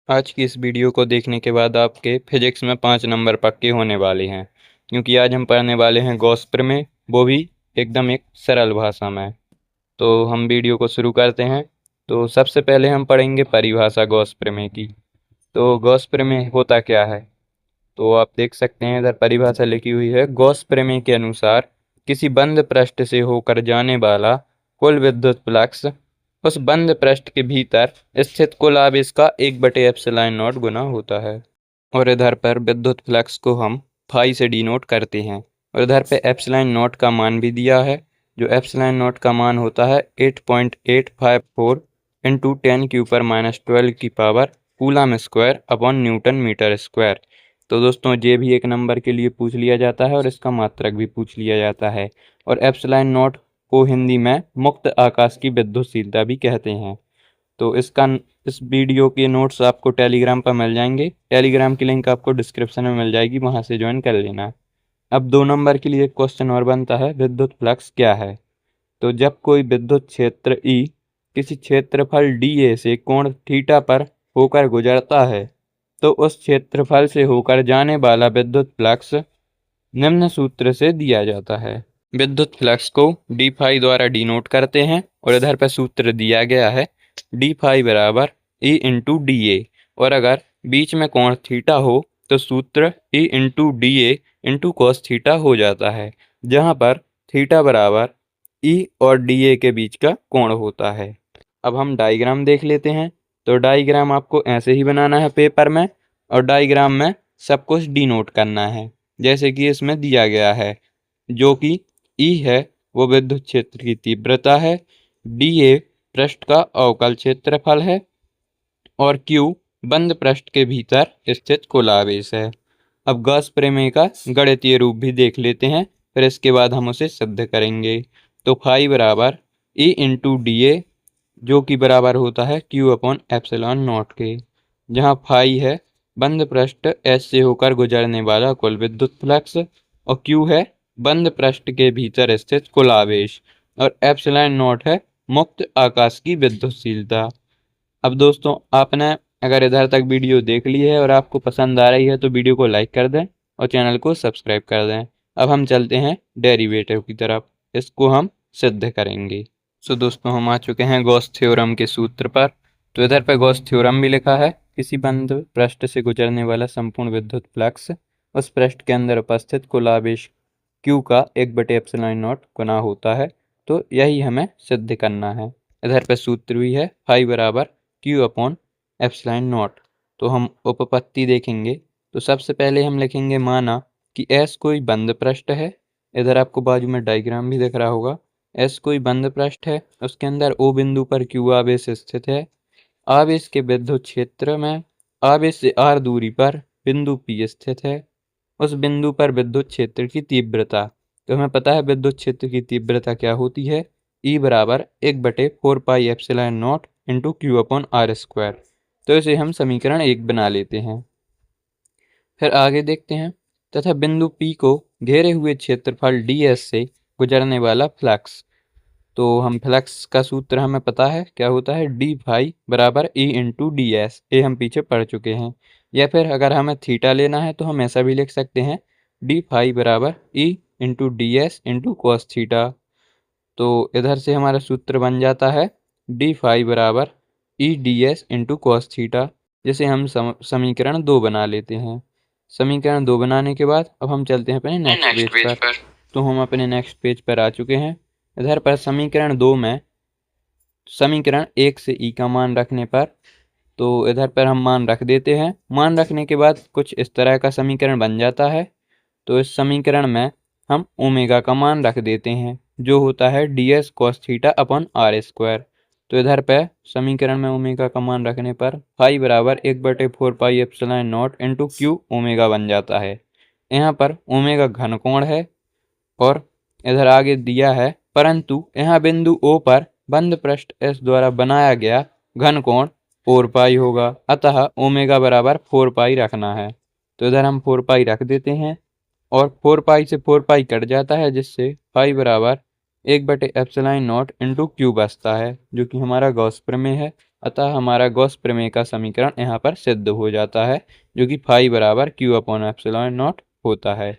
आज की इस वीडियो को देखने के बाद आपके फिजिक्स में 5 नंबर पक्के होने वाले हैं, क्योंकि आज हम पढ़ने वाले हैं गॉस प्रमेय, वो भी एकदम एक सरल भाषा में। तो हम वीडियो को शुरू करते हैं। तो सबसे पहले हम पढ़ेंगे परिभाषा गॉस प्रमेय की। तो गॉस प्रमेय होता क्या है? तो आप देख सकते हैं इधर परिभाषा लिखी हुई है। गॉस प्रमेय के अनुसार किसी बंद पृष्ठ से होकर जाने वाला कुल विद्युत फ्लक्स उस बंद पृष्ठ के भीतर स्थित कुल आवेश का 1/एप्सिलॉन नॉट गुना होता है। और इधर पर विद्युत फ्लक्स को हम फाई से डिनोट करते हैं। और इधर पे एप्सिलॉन नॉट का मान भी दिया है, जो एप्सिलॉन नॉट का मान होता है 8.854 इंटू 10⁻⁻12 की power coulomb square upon newton metre square. तो दोस्तों ये भी एक नंबर के लिए पूछ लिया जाता है और इसका मात्रक भी पूछ लिया जाता है। और एप्सिलॉन नॉट को हिंदी में मुक्त आकाश की विद्युतशीलता भी कहते हैं। तो इस वीडियो के नोट्स आपको टेलीग्राम पर मिल जाएंगे। टेलीग्राम की लिंक आपको डिस्क्रिप्शन में मिल जाएगी, वहां से ज्वाइन कर लेना। अब 2 नंबर के लिए क्वेश्चन और बनता है, विद्युत फ्लक्स क्या है? तो जब कोई विद्युत क्षेत्र ई किसी क्षेत्रफल डी ए से कोण थीटा पर होकर गुजरता है, तो उस क्षेत्रफल से होकर जाने वाला विद्युत फ्लक्स निम्न सूत्र से दिया जाता है। विद्युत फ्लक्स को डी फाई द्वारा डिनोट करते हैं और इधर पर सूत्र दिया गया है डी फाई बराबर ई इंटू डी ए। और अगर बीच में कोण थीटा हो तो सूत्र E into D A into cos theta हो जाता है, जहाँ पर थीटा बराबर ई और डी ए के बीच का कोण होता है। अब हम डायग्राम देख लेते हैं। तो डायग्राम आपको ऐसे ही बनाना है पेपर में, और डायग्राम में सब कुछ डिनोट करना है जैसे कि इसमें दिया गया है। जो कि ई है वो विद्युत क्षेत्र की तीव्रता है, डी ए पृष्ठ का अवकल क्षेत्रफल है, और क्यू बंद पृष्ठ के भीतर स्थित कुल आवेश है। अब गॉस प्रमेय का गणितीय रूप भी देख लेते हैं, फिर इसके बाद हम उसे सिद्ध करेंगे। तो फाई बराबर ई इंटू डी ए, जो कि बराबर होता है क्यू अपॉन एप्सिलॉन नॉट के, जहाँ फाई है बंद पृष्ठ एस से होकर गुजरने वाला कुल विद्युत फ्लक्स, और क्यू है बंद पृष्ठ के भीतर स्थित कुल आवेश, और एप्सिलॉन नॉट है मुक्त आकाश की विद्युतशीलता। अब दोस्तों आपने अगर इधर तक वीडियो देख ली है और आपको पसंद आ रही है तो वीडियो को लाइक कर दें और चैनल को सब्सक्राइब कर दें। अब हम चलते हैं डेरिवेटिव की तरफ, इसको हम सिद्ध करेंगे। सो दोस्तों हम आ चुके हैं गॉस थ्योरम के सूत्र पर। तो इधर पर गॉस थ्योरम भी लिखा है, किसी बंद पृष्ठ से गुजरने वाला संपूर्ण विद्युत फ्लक्स उस पृष्ठ के अंदर उपस्थित कुल आवेश Q का 1/एप्सिलॉन नॉट गुना होता है। तो यही हमें सिद्ध करना है। इधर पे सूत्र भी है फाई बराबर Q अपॉन एप्सिलॉन नॉट। तो हम उपपत्ति देखेंगे। तो सबसे पहले हम लिखेंगे माना कि S कोई बंद पृष्ठ है। इधर आपको बाजू में डायग्राम भी दिख रहा होगा। S कोई बंद पृष्ठ है, उसके अंदर O बिंदु पर Q आवेश स्थित है। आवेश के विद्युत क्षेत्र में आवेश से r दूरी पर बिंदु P स्थित है। उस बिंदु पर विद्युत क्षेत्र की तीव्रता, तो हमें पता है विद्युत क्षेत्र की तीव्रता क्या होती है, E बराबर 1/4πε0 into Q upon R square. तो इसे हम समीकरण 1 बना लेते हैं। फिर आगे देखते हैं, तथा बिंदु P को घेरे हुए क्षेत्रफल ds से गुजरने वाला फ्लक्स। तो हम फ्लक्स का सूत्र हमें पता है क्या होता है, डी फाई बराबर ई इंटू डी एस। ये हम पीछे पढ़ चुके हैं। या फिर अगर हमें थीटा लेना है तो हम ऐसा भी लिख सकते हैं, डी फाई बराबर E into D S into cos theta. तो इधर से हमारा सूत्र बन जाता है डी फाई बराबर E D S into cos theta, जिसे हम समीकरण 2 बना लेते हैं। समीकरण 2 बनाने के बाद अब हम चलते हैं अपने नेक्स्ट पेज पर। तो हम अपने नेक्स्ट पेज पर आ चुके हैं। इधर पर समीकरण 2 में समीकरण 1 से ई का मान रखने पर, तो इधर पर हम मान रख देते हैं। मान रखने के बाद कुछ इस तरह का समीकरण बन जाता है। तो इस समीकरण में हम ओमेगा का मान रख देते हैं, जो होता है D S cos theta upon R square. तो इधर पे समीकरण में ओमेगा का मान रखने पर फाई बराबर 1/4πε0 इंटू क्यू ओमेगा बन जाता है। यहाँ पर ओमेगा घन कोण है, और इधर आगे दिया है परंतु यहाँ बिंदु O पर बंद पृष्ठ S द्वारा बनाया गया घन कोण 4 पाई होगा, अतः ओमेगा बराबर 4 पाई रखना है। तो इधर हम 4 पाई रख देते हैं, और 4 पाई से 4 पाई कट जाता है, जिससे फाई बराबर 1/एप्सिलॉन नॉट इंटू क्यू बचता है, जो कि हमारा गॉस प्रमेय है। अतः हमारा गॉस प्रमेय का समीकरण यहाँ पर सिद्ध हो जाता है, जो कि फाई बराबर क्यू अपॉन एप्सिलॉन नॉट होता है।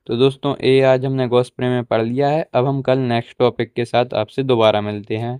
तो दोस्तों ये आज हमने गॉस प्रमेय पढ़ लिया है। अब हम कल नेक्स्ट टॉपिक के साथ आपसे दोबारा मिलते हैं।